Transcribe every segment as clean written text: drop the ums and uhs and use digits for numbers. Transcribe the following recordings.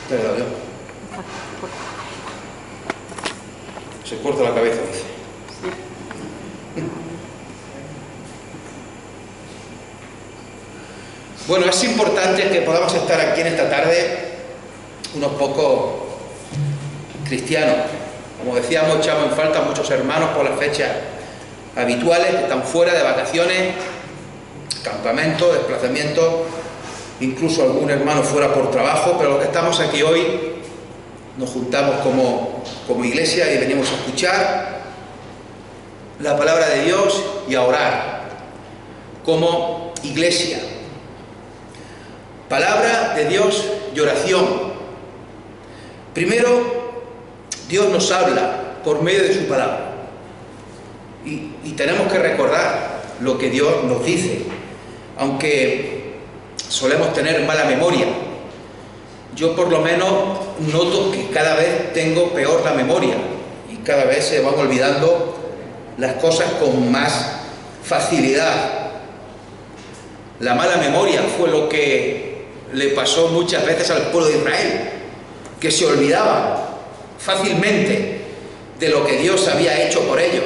Pero yo. Se corta la cabeza, dice. Bueno, es importante que podamos estar aquí en esta tarde unos pocos cristianos. Como decíamos, echamos en falta muchos hermanos por las fechas habituales, que están fuera de vacaciones, campamentos, desplazamientos, incluso algún hermano fuera por trabajo, pero los que estamos aquí hoy nos juntamos como iglesia y venimos a escuchar la palabra de Dios y a orar como iglesia. Palabra de Dios y oración. Primero, Dios nos habla por medio de su palabra. Y tenemos que recordar lo que Dios nos dice, aunque solemos tener mala memoria. Yo por lo menos noto que cada vez tengo peor la memoria y cada vez se van olvidando las cosas con más facilidad. La mala memoria fue lo que le pasó muchas veces al pueblo de Israel, que se olvidaba fácilmente de lo que Dios había hecho por ellos.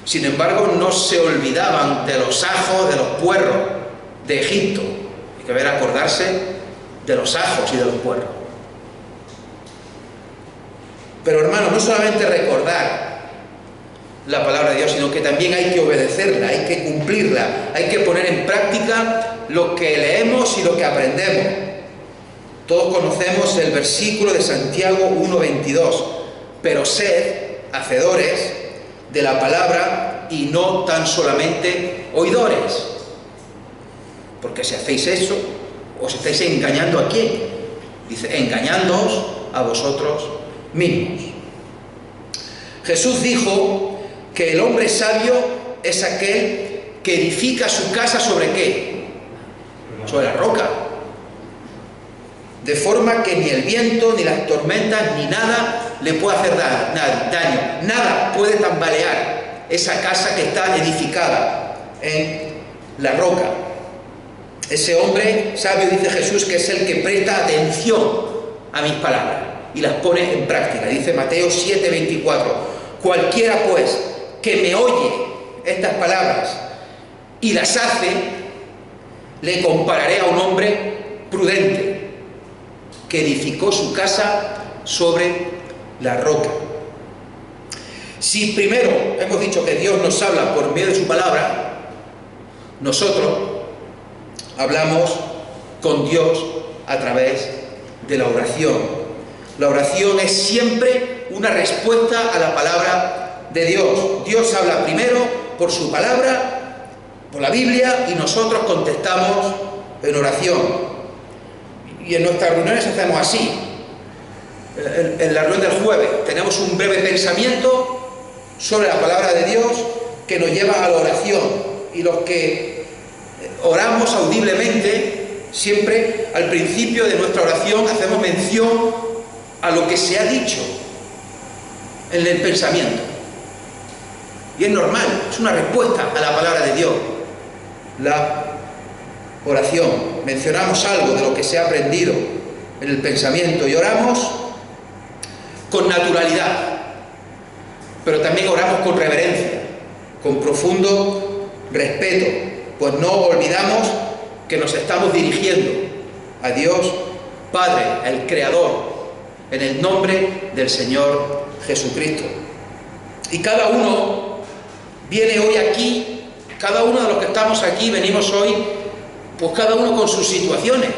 Sin embargo, no se olvidaban de los ajos, de los puerros de Egipto. Hay que ver, acordarse de los ajos y de los puerros. Pero hermano, no solamente recordar la palabra de Dios, sino que también hay que obedecerla, hay que cumplirla, hay que poner en práctica lo que leemos y lo que aprendemos. Todos conocemos el versículo de Santiago 1:22, pero sed hacedores de la palabra y no tan solamente oidores. Porque si hacéis eso, os estáis engañando ¿a quién? Dice, engañándoos a vosotros mismos. Jesús dijo que el hombre sabio es aquel que edifica su casa ¿sobre qué? Sobre la roca. De forma que ni el viento, ni las tormentas, ni nada le puede hacer daño. Nada puede tambalear esa casa que está edificada en la roca. Ese hombre sabio, dice Jesús, que es el que presta atención a mis palabras y las pone en práctica. Dice Mateo 7:24. Cualquiera pues que me oye estas palabras y las hace, le compararé a un hombre prudente que edificó su casa sobre la roca. Si primero hemos dicho que Dios nos habla por medio de su palabra, nosotros hablamos con Dios a través de la oración. La oración es siempre una respuesta a la palabra de Dios. Dios habla primero por su palabra, por la Biblia, y nosotros contestamos en oración. Y en nuestras reuniones hacemos así. En la reunión del jueves tenemos un breve pensamiento sobre la palabra de Dios que nos lleva a la oración. Y los que oramos audiblemente, siempre al principio de nuestra oración hacemos mención a lo que se ha dicho en el pensamiento. Y es normal, es una respuesta a la palabra de Dios. La oración. Mencionamos algo de lo que se ha aprendido en el pensamiento y oramos con naturalidad, pero también oramos con reverencia, con profundo respeto, pues no olvidamos que nos estamos dirigiendo a Dios Padre, el Creador, en el nombre del Señor Jesucristo. Y cada uno viene hoy aquí, cada uno de los que estamos aquí venimos hoy, pues cada uno con sus situaciones.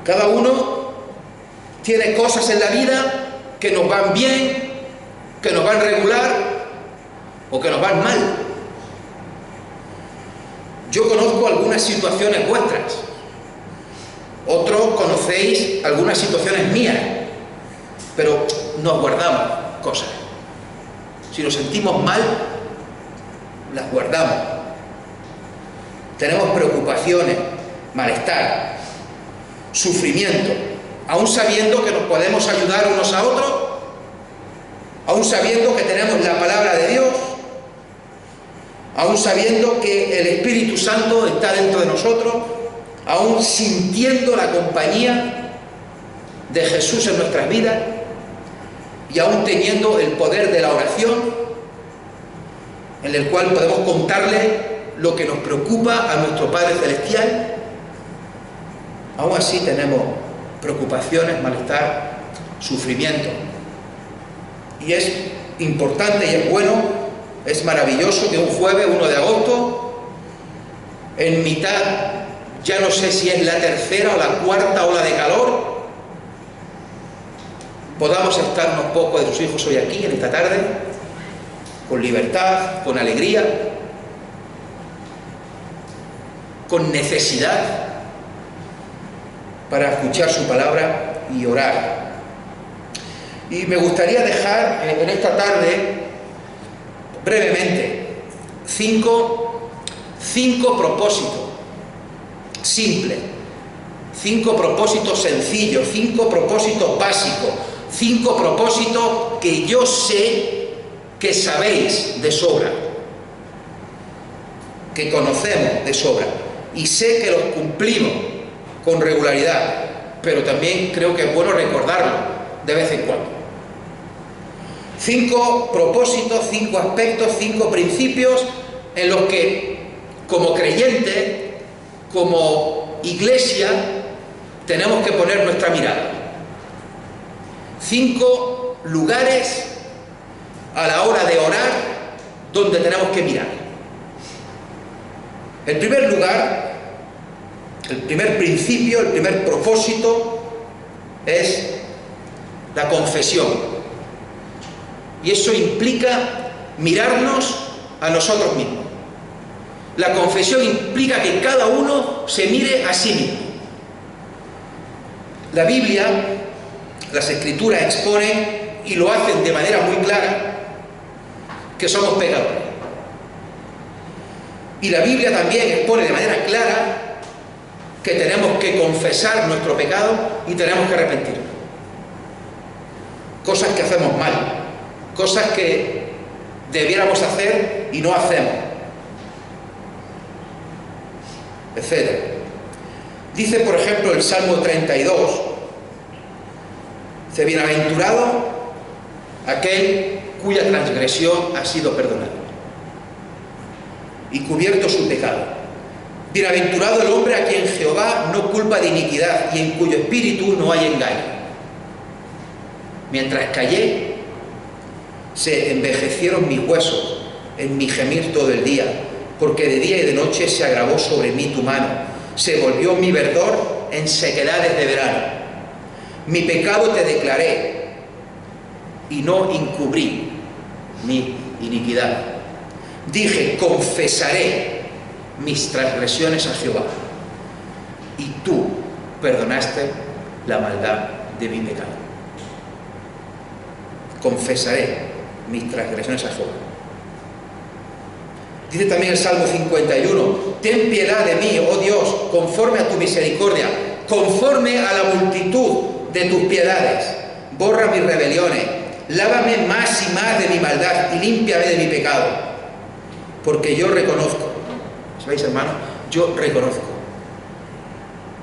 Cada uno tiene cosas en la vida que nos van bien, que nos van regular o que nos van mal. Yo conozco algunas situaciones vuestras, otros conocéis algunas situaciones mías, pero nos guardamos cosas. Si nos sentimos mal, las guardamos. Tenemos preocupaciones, malestar, sufrimiento, aún sabiendo que nos podemos ayudar unos a otros, aún sabiendo que tenemos la palabra de Dios, aún sabiendo que el Espíritu Santo está dentro de nosotros, aún sintiendo la compañía de Jesús en nuestras vidas y aún teniendo el poder de la oración, en el cual podemos contarle lo que nos preocupa a nuestro Padre Celestial. Aún así tenemos preocupaciones, malestar, sufrimiento. Y es importante y es bueno, es maravilloso que un jueves 1 de agosto, en mitad, ya no sé si es la tercera o la cuarta ola de calor, podamos estar unos pocos de sus hijos hoy aquí, en esta tarde, con libertad, con alegría, con necesidad, para escuchar su palabra y orar. Y me gustaría dejar en esta tarde, brevemente, cinco propósitos simples, 5 propósitos sencillos, 5 propósitos básicos, 5 propósitos que yo sé que sabéis de sobra, que conocemos de sobra, y sé que los cumplimos con regularidad, pero también creo que es bueno recordarlo de vez en cuando. 5 propósitos, 5 aspectos, 5 principios en los que, como creyentes, como iglesia, tenemos que poner nuestra mirada. 5 lugares a la hora de orar donde tenemos que mirar. El primer lugar, el primer principio, el primer propósito es la confesión. Y eso implica mirarnos a nosotros mismos. La confesión implica que cada uno se mire a sí mismo. La Biblia, las Escrituras exponen, y lo hacen de manera muy clara, que somos pecadores. Y la Biblia también expone de manera clara que tenemos que confesar nuestro pecado y tenemos que arrepentirnos. Cosas que hacemos mal, cosas que debiéramos hacer y no hacemos, etc. Dice, por ejemplo, el Salmo 32, dice: bienaventurado aquel cuya transgresión ha sido perdonada y cubierto su pecado. Bienaventurado el hombre a quien Jehová no culpa de iniquidad y en cuyo espíritu no hay engaño. Mientras callé, se envejecieron mis huesos en mi gemir todo el día, porque de día y de noche se agravó sobre mí tu mano, se volvió mi verdor en sequedades de verano. Mi pecado te declaré y no encubrí mi iniquidad. Dije: confesaré mis transgresiones a Jehová, y tú perdonaste la maldad de mi pecado. Confesaré mis transgresiones a Jehová. Dice también el Salmo 51: ten piedad de mí, oh Dios, conforme a tu misericordia, conforme a la multitud de tus piedades. Borra mis rebeliones, lávame más y más de mi maldad y límpiame de mi pecado. Porque yo reconozco, ¿sabéis, hermanos? Yo reconozco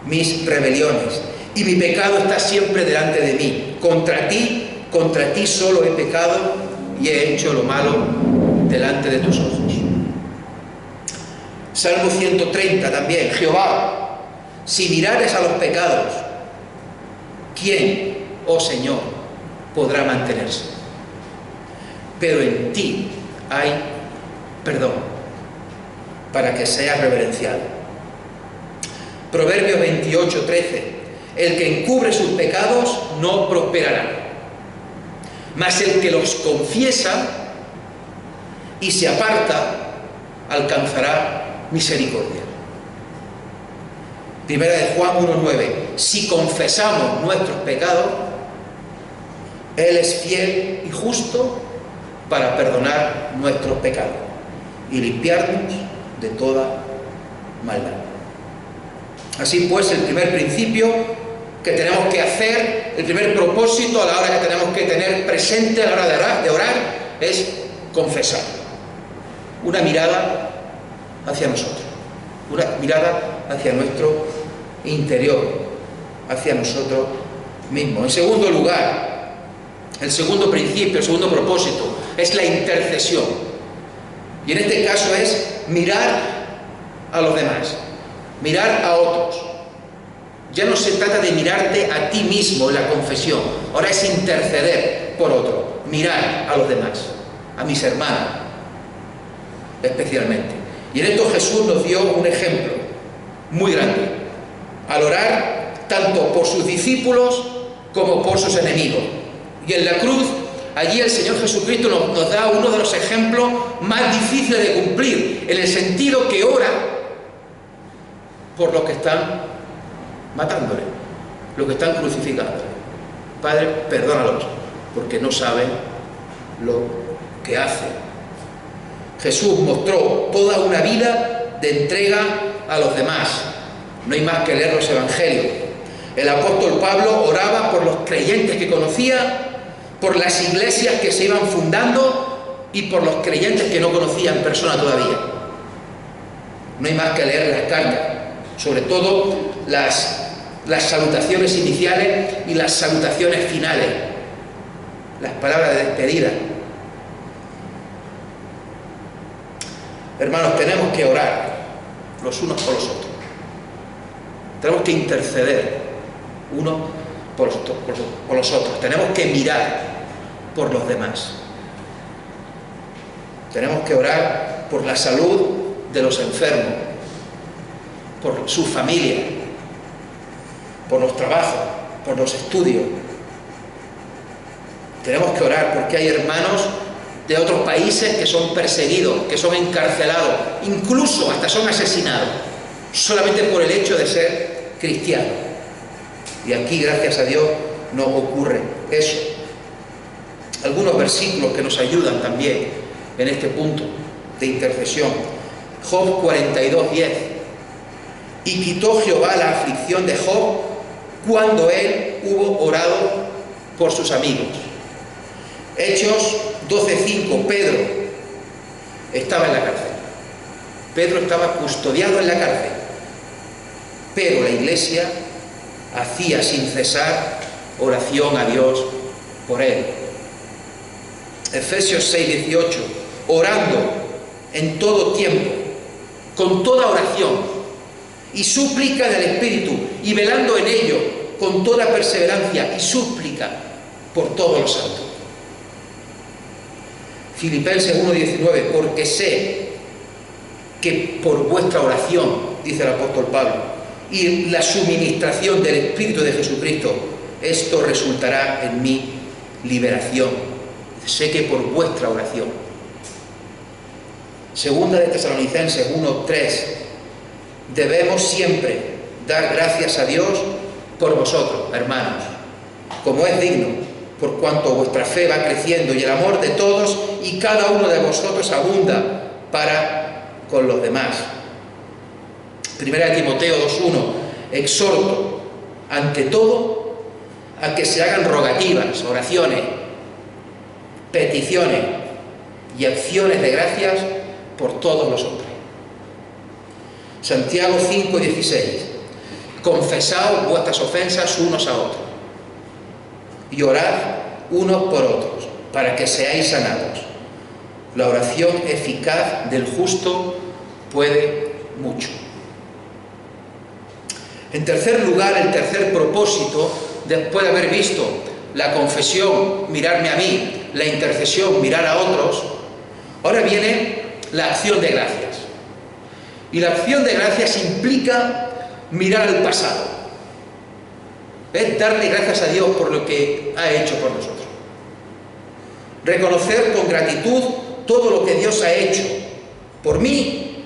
mis rebeliones y mi pecado está siempre delante de mí. Contra ti solo he pecado y he hecho lo malo delante de tus ojos. Salmo 130 también: Jehová, si mirares a los pecados, ¿quién, oh Señor, podrá mantenerse? Pero en ti hay perdón, para que seas reverenciado. Proverbios 28:13: el que encubre sus pecados no prosperará, mas el que los confiesa y se aparta alcanzará misericordia. Primera de Juan 1:9: si confesamos nuestros pecados, Él es fiel y justo para perdonar nuestros pecados y limpiarnos de toda maldad. Así pues, el primer principio que tenemos que hacer, el primer propósito a la hora que tenemos que tener presente a la hora de orar, es confesar. Una mirada hacia nosotros, una mirada hacia nuestro interior hacia nosotros mismos. En segundo lugar, el segundo principio, el segundo propósito, es la intercesión. Y en este caso es mirar a los demás, mirar a otros. Ya no se trata de mirarte a ti mismo en la confesión, ahora es interceder por otro, mirar a los demás, a mis hermanos especialmente. Y en esto Jesús nos dio un ejemplo muy grande, al orar tanto por sus discípulos como por sus enemigos. Y en la cruz, allí el Señor Jesucristo nos da uno de los ejemplos más difíciles de cumplir, en el sentido que ora por los que están matándole, los que están crucificándole. Padre, perdónalos, porque no saben lo que hacen. Jesús mostró toda una vida de entrega a los demás. No hay más que leer los evangelios. El apóstol Pablo oraba por los creyentes que conocía, por las iglesias que se iban fundando y por los creyentes que no conocía en persona todavía. No hay más que leer las cartas, sobre todo las salutaciones iniciales y las salutaciones finales, las palabras de despedida. Hermanos, tenemos que orar los unos por los otros. Tenemos que interceder unos por los otros. Tenemos que mirar por los demás. Tenemos que orar por la salud de los enfermos, por su familia, por los trabajos, por los estudios. Tenemos que orar porque hay hermanos de otros países que son perseguidos, que son encarcelados, incluso hasta son asesinados, solamente por el hecho de ser cristianos. Y aquí, gracias a Dios, no ocurre eso. Algunos versículos que nos ayudan también en este punto de intercesión. Job 42:10. Y quitó Jehová la aflicción de Job cuando él hubo orado por sus amigos. Hechos 12:5. Pedro estaba en la cárcel. Pedro estaba custodiado en la cárcel. Pero la iglesia hacía sin cesar oración a Dios por él. Efesios 6:18. Orando en todo tiempo, con toda oración y súplica del Espíritu, y velando en ello con toda perseverancia y súplica por todos los santos. Filipenses 1:19. Porque sé que por vuestra oración, dice el apóstol Pablo, y la suministración del Espíritu de Jesucristo, esto resultará en mi liberación. Sé que por vuestra oración. Segunda de Tesalonicenses 1:3. Debemos siempre dar gracias a Dios por vosotros, hermanos, como es digno, por cuanto vuestra fe va creciendo y el amor de todos y cada uno de vosotros abunda para con los demás. Primera de Timoteo 2:1. Exhorto ante todo a que se hagan rogativas, oraciones, peticiones y acciones de gracias por todos los hombres. Santiago 5:16. Confesaos vuestras ofensas unos a otros y orad unos por otros para que seáis sanados. La oración eficaz del justo puede mucho. En tercer lugar, el tercer propósito, después de haber visto la confesión, mirarme a mí, la intercesión, mirar a otros, ahora viene la acción de gracias. Y la acción de gracias implica mirar al pasado. Es darle gracias a Dios por lo que ha hecho por nosotros. Reconocer con gratitud todo lo que Dios ha hecho por mí,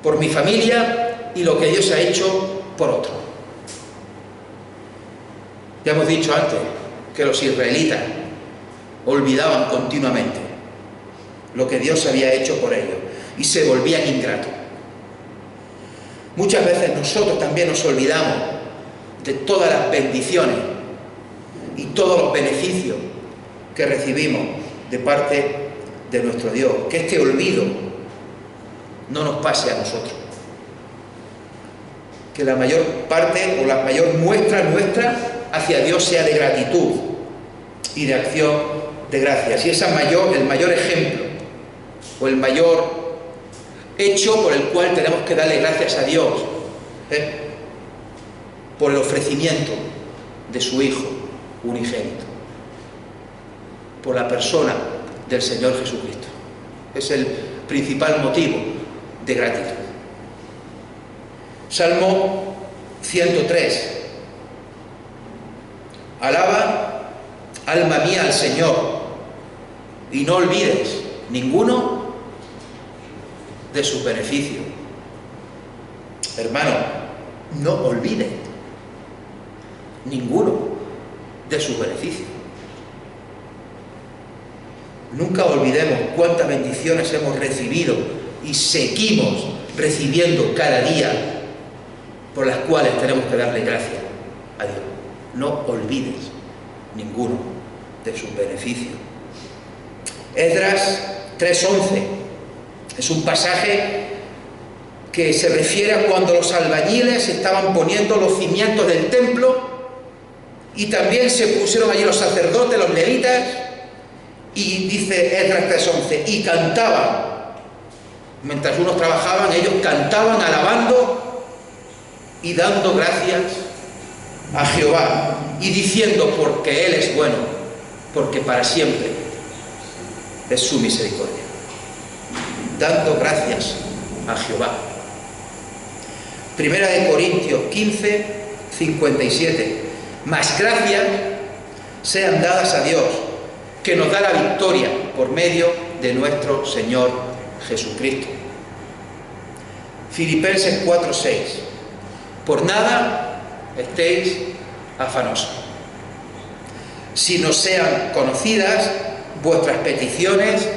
por mi familia y lo que Dios ha hecho por otro. Ya hemos dicho antes que los israelitas olvidaban continuamente lo que Dios había hecho por ellos y se volvían ingratos. Muchas veces nosotros también nos olvidamos de todas las bendiciones y todos los beneficios que recibimos de parte de nuestro Dios. Que este olvido no nos pase a nosotros. que la mayor parte o la mayor muestra nuestra hacia Dios sea de gratitud y de acción de gracias. Y el mayor ejemplo o el mayor hecho por el cual tenemos que darle gracias a Dios por el ofrecimiento de su Hijo unigénito, por la persona del Señor Jesucristo. Es el principal motivo de gratitud. Salmo 103. Alaba, alma mía, al Señor, y no olvides ninguno de sus beneficios. Hermano, no olvides ninguno de sus beneficios. Nunca olvidemos cuántas bendiciones hemos recibido y seguimos recibiendo cada día, por las cuales tenemos que darle gracias a Dios. No olvides ninguno de sus beneficios. Esdras 3:11 es un pasaje que se refiere a cuando los albañiles estaban poniendo los cimientos del templo, y también se pusieron allí los sacerdotes, los levitas, y dice Esdras 3:11, y cantaban. Mientras unos trabajaban, ellos cantaban, alabando y dando gracias a Jehová, y diciendo, porque Él es bueno, porque para siempre es su misericordia. Dando gracias a Jehová. Primera de Corintios 15:57. Mas gracias sean dadas a Dios, que nos da la victoria por medio de nuestro Señor Jesucristo. Filipenses 4:6. Por nada estéis afanosos, si no sean conocidas vuestras peticiones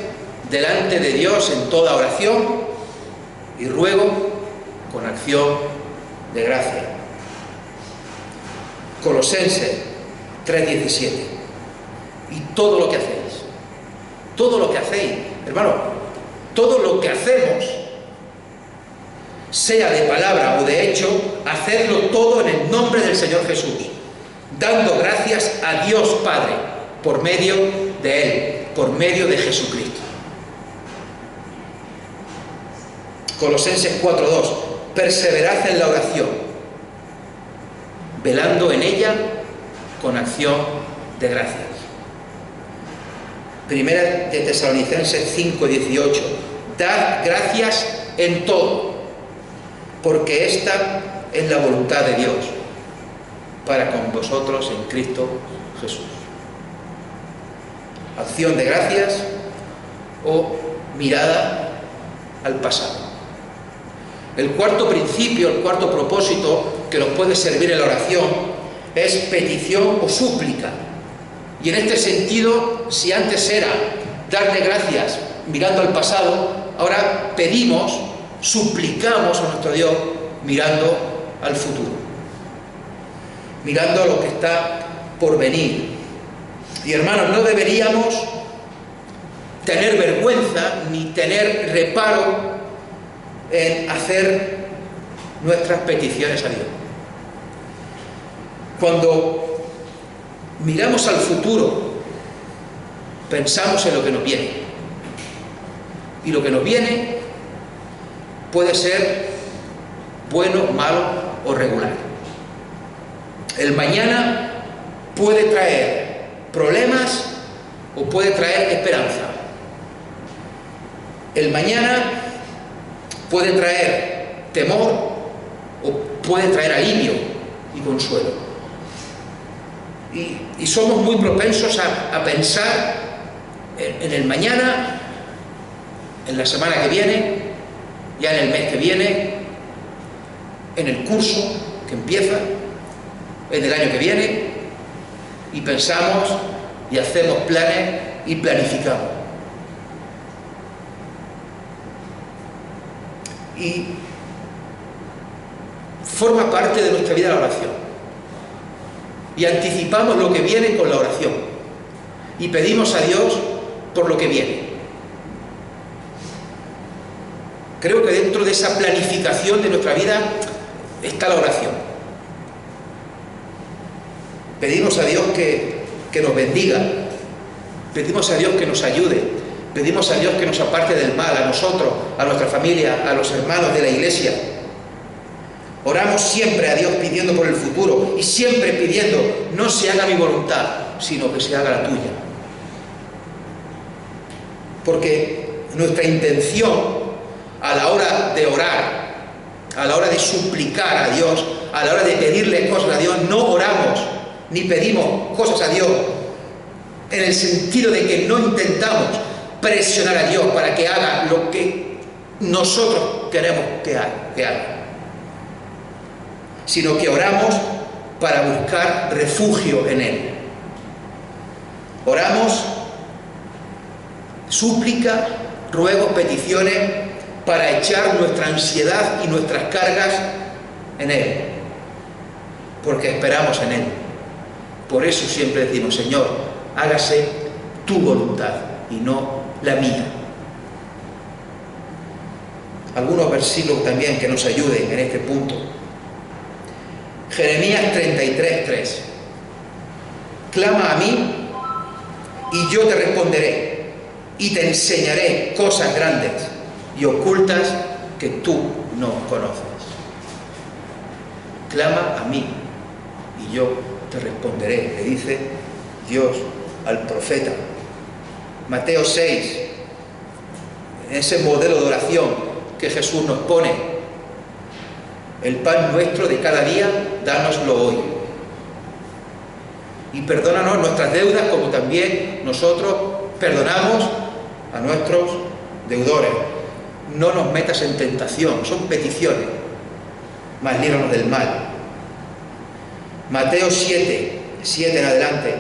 delante de Dios en toda oración y ruego con acción de gracia. Colosenses 3:17. Y todo lo que hacéis, hermano, todo lo que hacemos, sea de palabra o de hecho, hacedlo todo en el nombre del Señor Jesús, dando gracias a Dios Padre por medio de Él, por medio de Jesucristo. Colosenses 4:2. Perseverad en la oración, velando en ella con acción de gracias. Primera de Tesalonicenses 5:18. Dad gracias en todo, porque esta es la voluntad de Dios para con vosotros en Cristo Jesús. Acción de gracias o mirada al pasado. El cuarto principio, el cuarto propósito que nos puede servir en la oración es petición o súplica. Y en este sentido, si antes era darle gracias mirando al pasado, ahora pedimos, suplicamos a nuestro Dios mirando al futuro, mirando a lo que está por venir. Y hermanos, no deberíamos tener vergüenza ni tener reparo en hacer nuestras peticiones a Dios. Cuando miramos al futuro, pensamos en lo que nos viene. Y lo que nos viene puede ser bueno, malo o regular. El mañana puede traer problemas o puede traer esperanza. El mañana puede traer temor o puede traer alivio y consuelo. Y somos muy propensos a pensar en el mañana, en la semana que viene, ya en el mes que viene, en el curso que empieza, en el año que viene, y pensamos y hacemos planes y planificamos. Y forma parte de nuestra vida la oración. Y anticipamos lo que viene con la oración. Y pedimos a Dios por lo que viene. Creo que dentro de esa planificación de nuestra vida está la oración. Pedimos a Dios que nos bendiga, pedimos a Dios que nos ayude, pedimos a Dios que nos aparte del mal, a nosotros, a nuestra familia, a los hermanos de la iglesia. Oramos siempre a Dios pidiendo por el futuro y siempre pidiendo, no se haga mi voluntad, sino que se haga la tuya. Porque nuestra intención a la hora de orar, a la hora de suplicar a Dios, a la hora de pedirle cosas a Dios, no oramos ni pedimos cosas a Dios en el sentido de que no intentamos presionar a Dios para que haga lo que nosotros queremos que haga, sino que oramos para buscar refugio en Él. Oramos, súplica, ruegos, peticiones, para echar nuestra ansiedad y nuestras cargas en Él, porque esperamos en Él. Por eso siempre decimos, Señor, hágase tu voluntad y no la mía. Algunos versículos también que nos ayuden en este punto. Jeremías 33:3. Clama a mí y yo te responderé y te enseñaré cosas grandes y ocultas que tú no conoces. Clama a mí y yo te responderé, le dice Dios al profeta. Mateo 6, ese modelo de oración que Jesús nos pone: el pan nuestro de cada día, dánoslo hoy. Y perdónanos nuestras deudas como también nosotros perdonamos a nuestros deudores. No nos metas en tentación, son peticiones, mas líbranos del mal. Mateo 7 en adelante: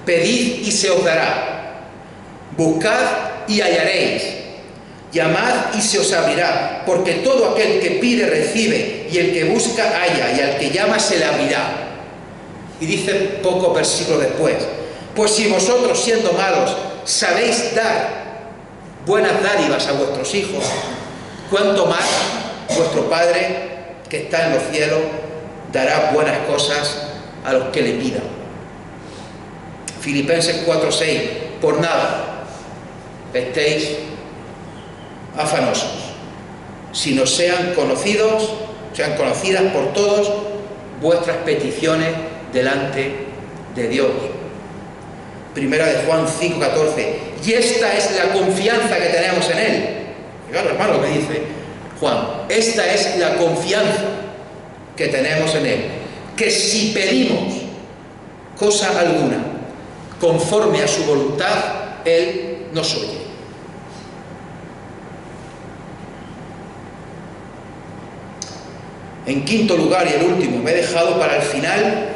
pedid y se os dará, buscad y hallaréis, llamad y se os abrirá, porque todo aquel que pide recibe, y el que busca halla, y al que llama se le abrirá. Y dice pocos versículos después: pues si vosotros, siendo malos, sabéis dar buenas dádivas a vuestros hijos, cuánto más vuestro Padre que está en los cielos dará buenas cosas a los que le pidan. Filipenses 4:6: por nada estéis afanosos, sino sean conocidas por todos vuestras peticiones delante de Dios. Primera de Juan 5:14: y esta es la confianza que tenemos en Él. Claro, hermano, lo que dice Juan, esta es la confianza que tenemos en Él, que si pedimos cosa alguna conforme a su voluntad, Él nos oye. En quinto lugar y el último, me he dejado para el final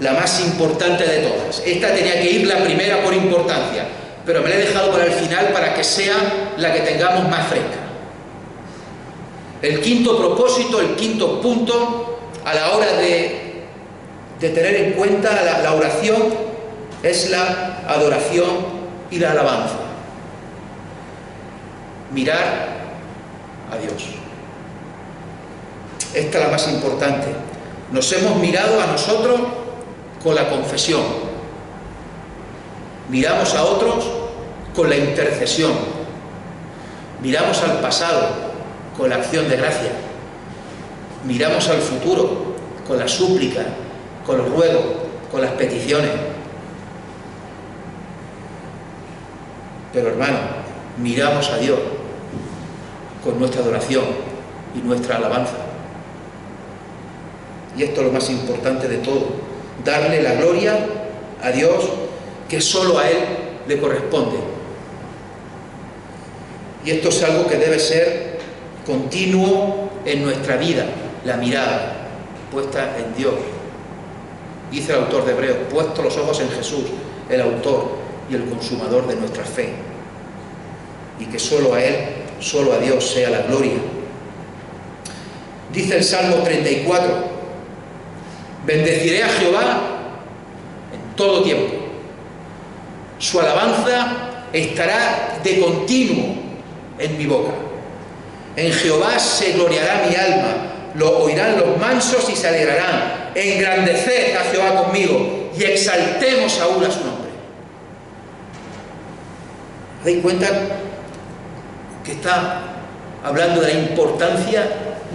la más importante de todas. Esta tenía que ir la primera por importancia, pero me la he dejado para el final para que sea la que tengamos más fresca. El quinto propósito, el quinto punto a la hora de tener en cuenta la oración es la adoración y la alabanza. Mirar a Dios. Esta es la más importante. Nos hemos mirado a nosotros con la confesión. Miramos a otros con la intercesión. Miramos al pasado con la acción de gracia. Miramos al futuro con la súplica, con los ruegos, con las peticiones. Pero hermano, miramos a Dios con nuestra adoración y nuestra alabanza. Y esto es lo más importante de todo: darle la gloria a Dios, que solo a Él le corresponde. Y esto es algo que debe ser continuo en nuestra vida, la mirada puesta en Dios. Dice el autor de Hebreos: puesto los ojos en Jesús, el autor y el consumador de nuestra fe. Y que solo a Él, solo a Dios sea la gloria. Dice el Salmo 34: bendeciré a Jehová en todo tiempo. Su alabanza estará de continuo en mi boca. En Jehová se gloriará mi alma, lo oirán los mansos y se alegrarán. Engrandeced a Jehová conmigo y exaltemos aún a su nombre. ¿Os dais cuenta que está hablando de la importancia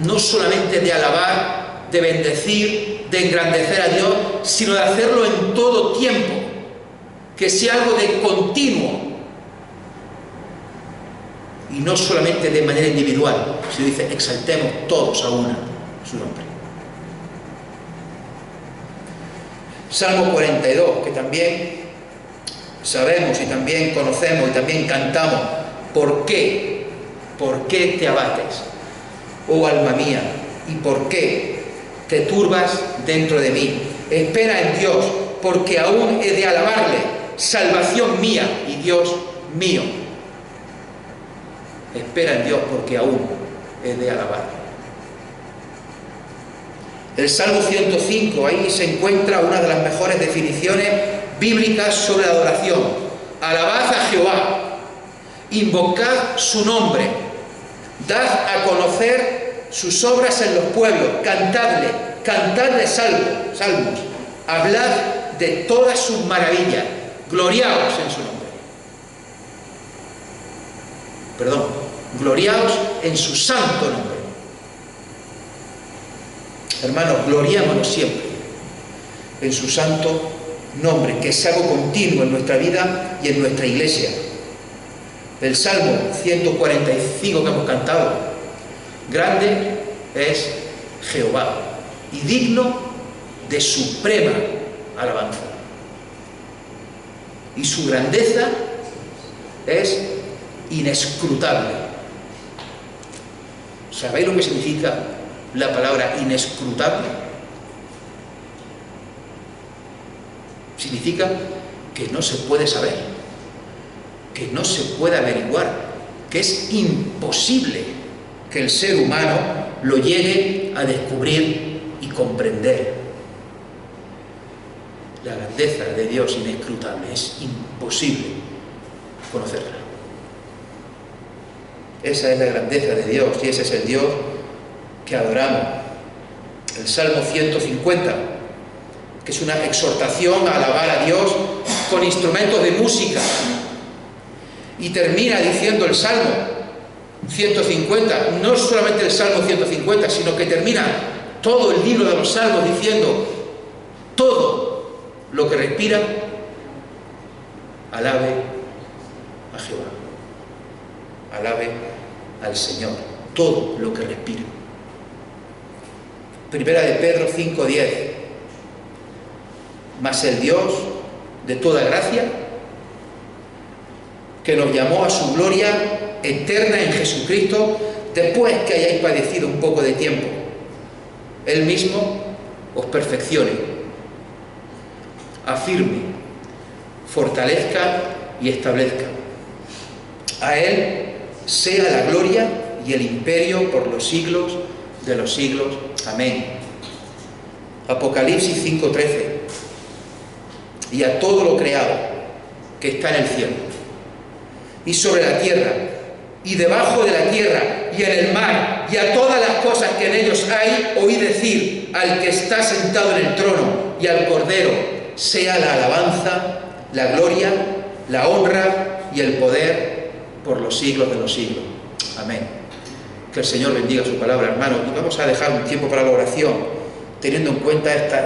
no solamente de alabar, de bendecir, de engrandecer a Dios, sino de hacerlo en todo tiempo, que sea algo de continuo y no solamente de manera individual, sino dice exaltemos todos a una su nombre. Salmo 42, que también sabemos y también conocemos y también cantamos. ¿Por qué? ¿Por qué te abates, oh alma mía? ¿Y por qué te turbas dentro de mí? Espera en Dios, porque aún he de alabarle, salvación mía y Dios mío. Espera en Dios, porque aún he de alabarle. El Salmo 105, ahí se encuentra una de las mejores definiciones bíblicas sobre la adoración. Alabad a Jehová, invocad su nombre, dad a conocer sus obras en los pueblos, cantadle salmos, hablad de todas sus maravillas, gloriaos en su nombre. Gloriaos en su santo nombre. Hermanos, gloriémonos siempre en su santo nombre, que es algo continuo en nuestra vida y en nuestra iglesia. El Salmo 145 que hemos cantado: grande es Jehová y digno de suprema alabanza, y su grandeza es inescrutable. ¿Sabéis lo que significa la palabra inescrutable? Significa que no se puede saber, que no se puede averiguar, que es imposible que el ser humano lo llegue a descubrir y comprender. La grandeza de Dios inescrutable es imposible conocerla. Esa es la grandeza de Dios y ese es el Dios que adoramos. El Salmo 150, que es una exhortación a alabar a Dios con instrumentos de música, y termina diciendo el Salmo 150, no solamente el Salmo 150, sino que termina todo el libro de los Salmos diciendo: todo lo que respira, alabe a Jehová, alabe al Señor, todo lo que respira. Primera de Pedro 5:10, mas el Dios de toda gracia, que nos llamó a su gloria eterna en Jesucristo, después que hayáis padecido un poco de tiempo, Él mismo os perfeccione, afirme, fortalezca y establezca. A Él sea la gloria y el imperio por los siglos de los siglos. Amén. Apocalipsis 5:13. Y a todo lo creado que está en el cielo y sobre la tierra y debajo de la tierra y en el mar y a todas las cosas que en ellos hay, oí decir al que está sentado en el trono y al Cordero, sea la alabanza, la gloria, la honra y el poder por los siglos de los siglos. Amén. Que el Señor bendiga su palabra, hermanos. Y vamos a dejar un tiempo para la oración, teniendo en cuenta estos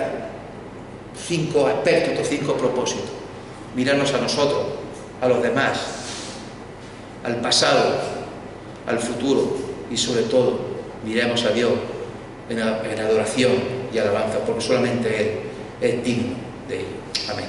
5 aspectos, estos 5 propósitos. Mirarnos a nosotros, a los demás, al pasado, al futuro y sobre todo miremos a Dios en adoración y alabanza, porque solamente Él es digno de ello. Amén.